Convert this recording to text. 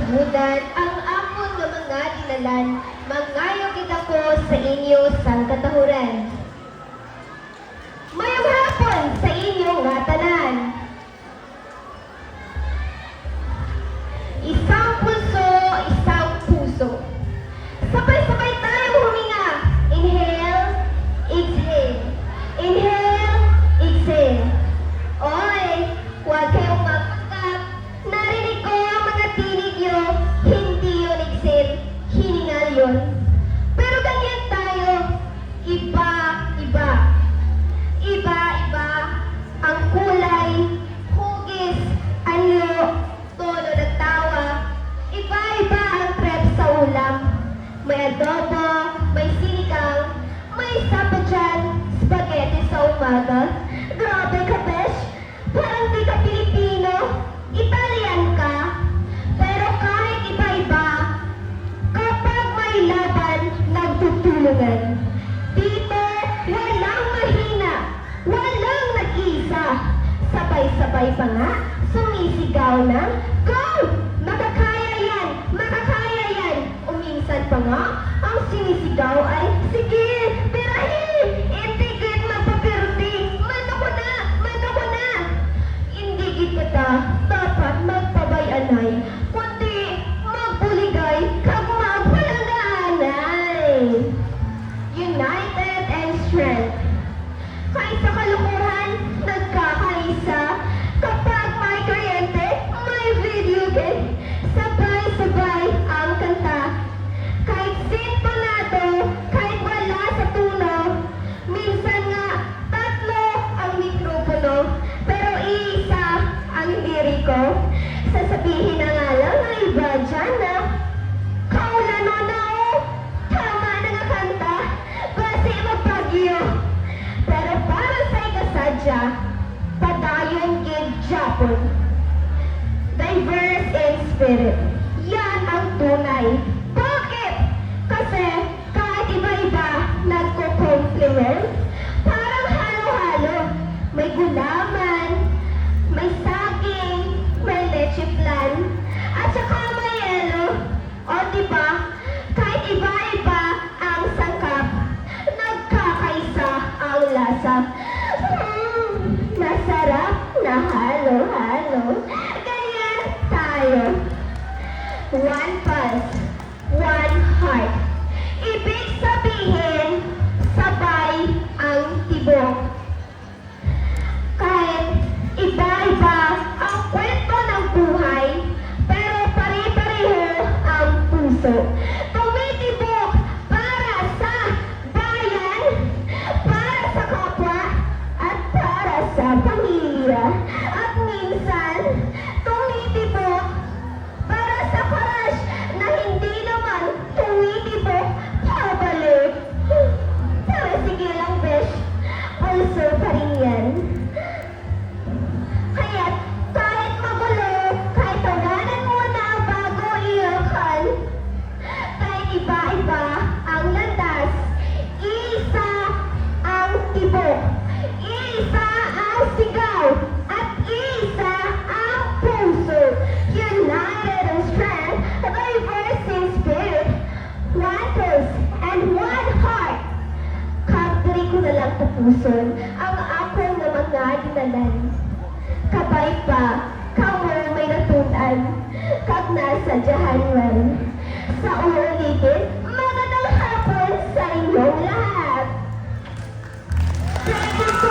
kasabudan ang amon nga mga dinalan, mangayo kita ko sa inyo sang katahuran. Mayong hapon sa inyo nga tanan. Isang puso. Sabay-sabay tayong huminga. Inhale, exhale. Inhale, exhale. Oy, huwag kayong magpagkap. Narinig ko ang mga tinig nyo. Hindi yun exhale, hiningal yun. Pero ganyan tayo. Iba-iba. Iba-iba ang kulay, hugis, anyo, tono ng tawa. Iba-iba ang prep sa ulam. May adobo, may sinigang, may isa pa dyan, spaghetti sa umaga. Grabe ka, besh! Parang di ka Pilipino, Italian ka. Pero kahit iba-iba, kapag may laban, nagtutulungan. Dito, walang mahina, walang nag-isa. Sabay-sabay pa nga, sumisigaw na, go! Makakaya yan! Makakaya yan! Uminsan pa nga, ang sinisigaw ay, sige, pirahin! Indigit magpapirti! Mano ko na! Mano ko na! Indigit kita, dapat magpabayanay, kundi magbuligay, kag magpalanganay. United and strength. Kaysa kalukuhan, nagkakaisa. Kapag may kuryente, may video game. Sabay-sabay ang kanta. Kahit sintonado, kahit wala sa tuno. Minsan nga, tatlo ang mikropono. Pero isa ang liriko. Sasabihin na nga lang na iba dyan na kaulano na o. Tama na nga kanta. Basi mapagyo. Pero para sa ikasadya, padayon gid Japon. Diverse in spirit. Yan ang tunay. Bakit? Kasi kahit iba-iba nagko-compliment, parang halo-halo. May gulaman, may saging, may leche flan, at saka may yelo. O diba, kahit iba-iba ang sangkap, nagkakaisa ang lasa. Masarap na halo-halo. Ganyan tayo. One pulse, one heart. Ibig sabihin, sabay ang tibok. Kahit iba-iba ang kwento ng buhay, pero pare-pareho ang puso. Tumitibok para sa bayan, para sa kapwa, at para sa pamilya. At minsan, tumitibok para sa crush na hindi naman tumitibok pabalik. Pero sige lang, besh. Puso pa rin yan. Kaya't kahit magulo, kahit tawanan mo na bago iyakan, kahit iba-iba ang landas, isa ang tibok, isa ang sigaw, at isa ang puso. United in strength, diverse in spirit, one pulse and one heart. Kaptiri ko na lang tapuson ang akong na mga dinalan. Kabay pa, kamo may natutan, kag nasa jahanwan. Sa uulitin, magandang hapon sa inyong lahat. Thank you so